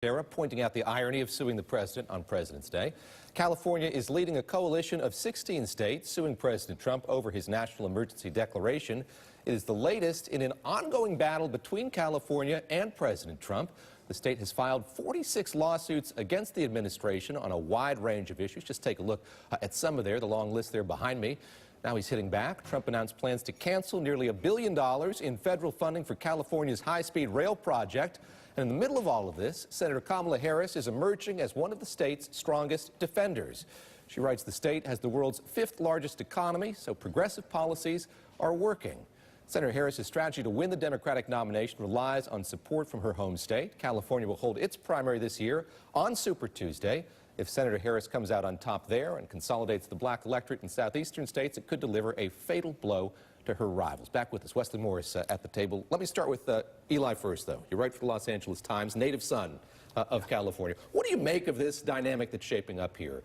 Era pointing out the irony of suing the president on President's Day. California is leading a coalition of 16 states suing President Trump over his national emergency declaration. It is the latest in an ongoing battle between California and President Trump. The state has filed 46 lawsuits against the administration on a wide range of issues. Just take a look at some of the long list there behind me. Now he's hitting back. Trump announced plans to cancel nearly $1 billion in federal funding for California's high-speed rail project. And in the middle of all of this, Senator Kamala Harris is emerging as one of the state's strongest defenders. She writes the state has the world's 5th largest economy, so progressive policies are working. Senator Harris's strategy to win the Democratic nomination relies on support from her home state. California will hold its primary this year on Super Tuesday. If Senator Harris comes out on top there and consolidates the black electorate in southeastern states, it could deliver a fatal blow to her rivals. Back with us, Wesley Morris at the table. Let me start with Eli first, though. You write for the Los Angeles Times, native son of California. What do you make of this dynamic that's shaping up here?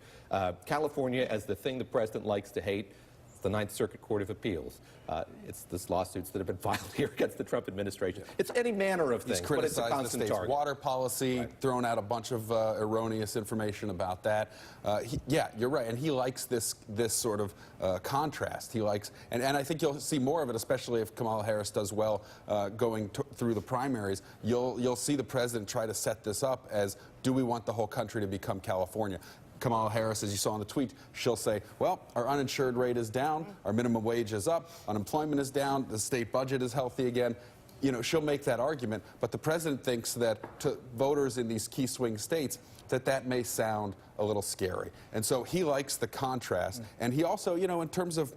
California as the thing the president likes to hate. The Ninth Circuit Court of Appeals. It's this lawsuits that have been filed here against the Trump administration. It's any manner of things, but it's a constant the state's target. Water policy, thrown out a bunch of erroneous information about that. Yeah, you're right, and he likes this sort of contrast. He likes, and I think you'll see more of it, especially if Kamala Harris does well going through the primaries. You'll see the president try to set this up as, do we want the whole country to become California? Kamala Harris, as you saw in the tweet, she'll say, well, our uninsured rate is down, our minimum wage is up, unemployment is down, the state budget is healthy again. You know, she'll make that argument, but the president thinks that to voters in these key swing states, that may sound a little scary. And so he likes the contrast. And he also, you know, in terms of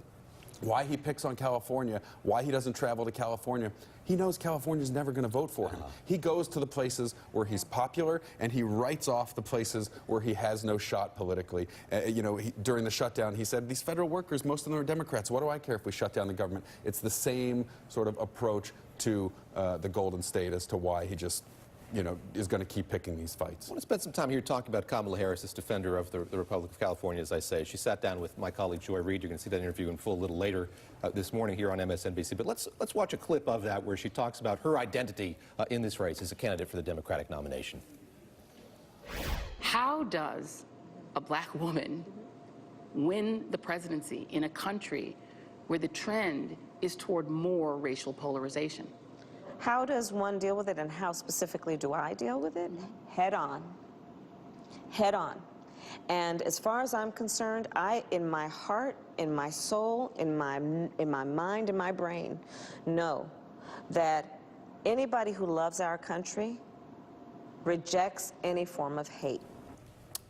why he picks on California, why he doesn't travel to California, he knows California's never going to vote for him. He goes to the places where he's popular, and he writes off the places where he has no shot politically. You know, during the shutdown, he said, these federal workers, most of them are Democrats. What do I care if we shut down the government? It's the same sort of approach to the Golden State as to why he just, you know, is going to keep picking these fights. I want to spend some time here talking about Kamala Harris, this defender of the Republic of California, as I say. She sat down with my colleague Joy Reid. You're going to see that interview in full a little later this morning here on MSNBC. But let's watch a clip of that where she talks about her identity in this race as a candidate for the Democratic nomination. How does a black woman win the presidency in a country where the trend is toward more racial polarization? How does one deal with it, and how specifically do I deal with it? Head on. Head on. And as far as I'm concerned, in my heart, in my soul, in my mind, in my brain, know that anybody who loves our country rejects any form of hate.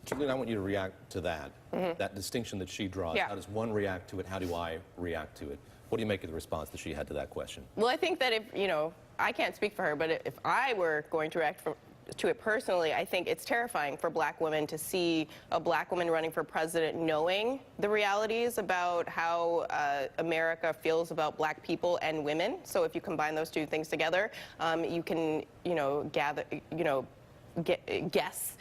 Julian, I want you to react to that, that distinction that she draws. Yeah. How does one react to it? How do I react to it? What do you make of the response that she had to that question? Well, I think that if, you know, I can't speak for her, but if I were going to react to it personally, I think it's terrifying for black women to see a black woman running for president knowing the realities about how America feels about black people and women. So if you combine those two things together, you can, you know, guess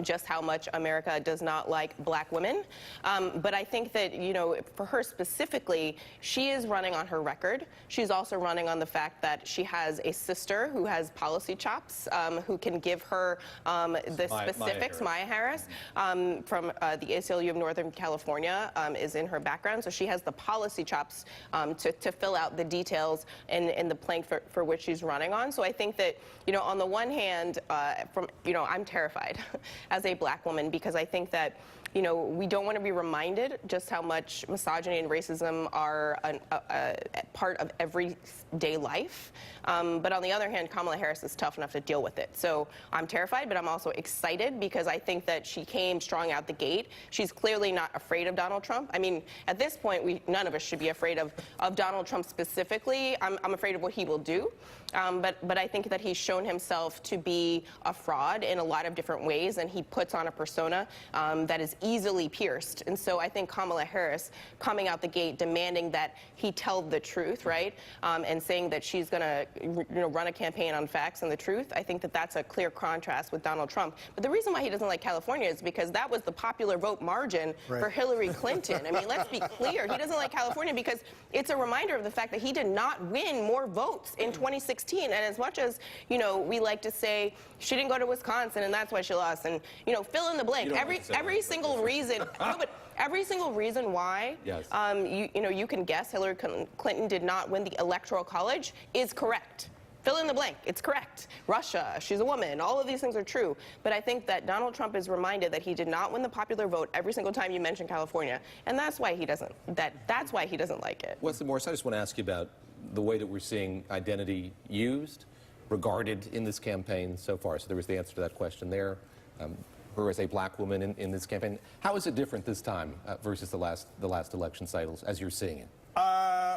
just how much America does not like black women. But I think that, you know, for her specifically, she is running on her record. She's also running on the fact that she has a sister who has policy chops, who can give her the specifics. Maya Harris from the ACLU of Northern California is in her background. So she has the policy chops to fill out the details in the plank for which she's running on. So I think that, you know, on the one hand, you know, I'm terrified as a black woman because I think that, you know, we don't want to be reminded just how much misogyny and racism are a part of everyday life. But on the other hand, Kamala Harris is tough enough to deal with it. So I'm terrified, but I'm also excited because I think that she came strong out the gate. She's clearly not afraid of Donald Trump. I mean, at this point, none of us should be afraid of Donald Trump specifically. I'm afraid of what he will do. But I think that he's shown himself to be a fraud in a lot of different ways, and he puts on a persona that is easily pierced. And so I think Kamala Harris coming out the gate demanding that he tell the truth, right, and saying that she's going to, you know, run a campaign on facts and the truth, I think that that's a clear contrast with Donald Trump. But the reason why he doesn't like California is because that was the popular vote margin for Hillary Clinton. I mean, let's be clear. He doesn't like California because it's a reminder of the fact that he did not win more votes in 2016. And as much as, you know, we like to say she didn't go to to Wisconsin, and that's why she lost. And fill in the blank. Every single reason. No, but every single reason why. Yes. You can guess Hillary Clinton did not win the Electoral College is correct. Fill in the blank. It's correct. Russia, she's a woman. All of these things are true. But I think that Donald Trump is reminded that he did not win the popular vote every single time you mention California, and that's why he doesn't. That's why he doesn't like it. Wesley Morris, I just want to ask you about the way that we're seeing identity used, regarded in this campaign so far. So there was the answer to that question there. Her as a black woman in this campaign. How is it different this time versus the last election cycles as you're seeing it?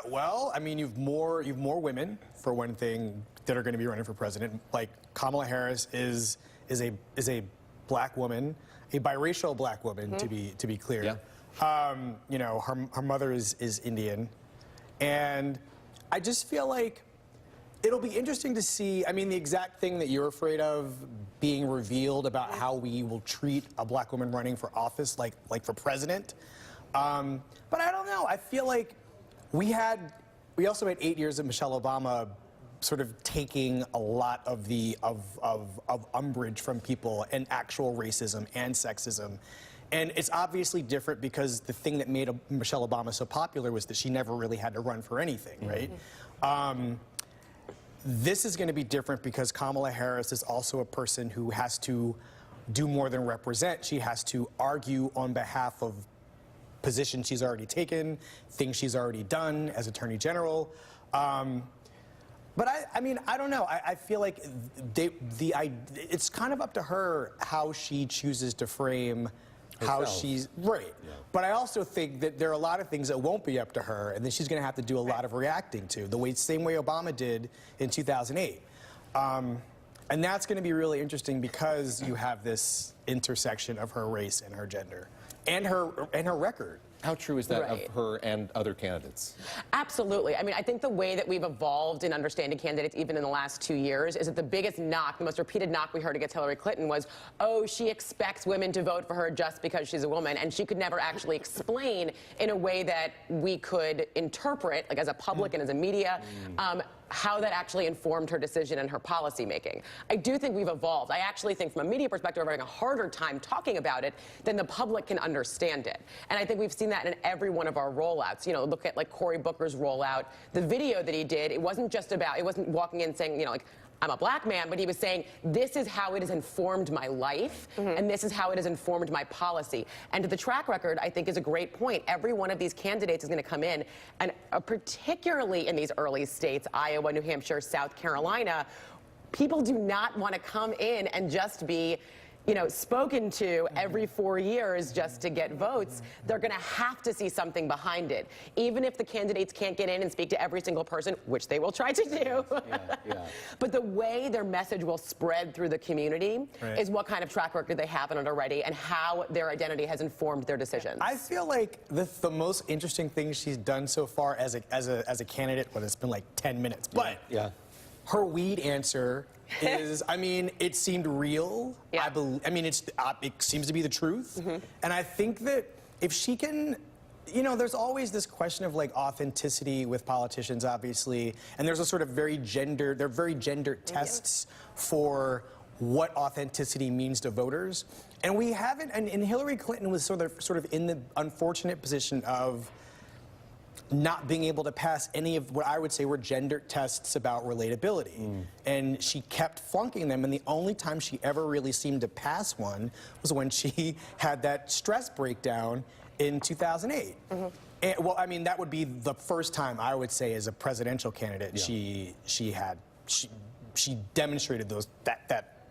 Well, I mean, you've more women, for one thing, that are going to be running for president. Like Kamala Harris is a black woman, a biracial black woman, to be clear. Yeah. Her mother is Indian, and I just feel like it'll be interesting to see. I mean, the exact thing that you're afraid of being revealed about how we will treat a black woman running for office, like for president. But I don't know. I feel like we also had 8 years of Michelle Obama sort of taking a lot of the umbrage from people and actual racism and sexism. And it's obviously different because the thing that made Michelle Obama so popular was that she never really had to run for anything, right? This is going to be different because Kamala Harris is also a person who has to do more than represent. She has to argue on behalf of positions she's already taken, things she's already done as Attorney General. But I mean, I don't know. I feel like it's kind of up to her how she chooses to frame how she's right. Yeah. But I also think that there are a lot of things that won't be up to her, and then she's going to have to do a lot of reacting to, same way Obama did in 2008. And that's going to be really interesting because you have this intersection of her race and her gender and her record. How true is that of her and other candidates? Absolutely. I mean, I think the way that we've evolved in understanding candidates, even in the last 2 years, is that the biggest knock, the most repeated knock we heard against Hillary Clinton was, oh, she expects women to vote for her just because she's a woman. And she could never actually explain in a way that we could interpret, like as a public and as a media, how that actually informed her decision and her policy making. I do think we've evolved. I actually think from a media perspective, we're having a harder time talking about it than the public can understand it. And I think we've seen that in every one of our rollouts. Look at like Cory Booker's rollout. The video that he did, it wasn't walking in saying, like, I'm a black man, but he was saying, this is how it has informed my life, and this is how it has informed my policy. And the track record, I think, is a great point. Every one of these candidates is going to come in, and particularly in these early states, Iowa, New Hampshire, South Carolina, people do not want to come in and just be spoken to every 4 years just to get votes. They're going to have to see something behind it. Even if the candidates can't get in and speak to every single person, which they will try to do. But the way their message will spread through the community is what kind of track record they have in it already and how their identity has informed their decisions. I feel like the most interesting thing she's done so far as a candidate, well, it's been like 10 minutes, but her weed answer is, I mean, it seemed real. Yeah. I mean, it seems to be the truth. And I think that if she can, there's always this question of like authenticity with politicians, obviously, and there's a sort of very gendered tests for what authenticity means to voters. And we haven't, and Hillary Clinton was sort of in the unfortunate position of not being able to pass any of what I would say were gender tests about relatability. And she kept flunking them, and the only time she ever really seemed to pass one was when she had that stress breakdown in 2008. And, well, I mean, that would be the first time I would say as a presidential candidate she demonstrated that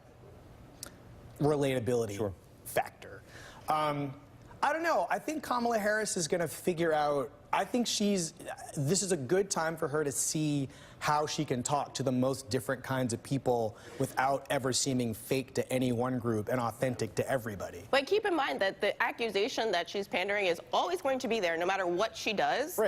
relatability factor. I don't know. I think Kamala Harris is going to figure out. I think this is a good time for her to see how she can talk to the most different kinds of people without ever seeming fake to any one group and authentic to everybody. But keep in mind that the accusation that she's pandering is always going to be there no matter what she does.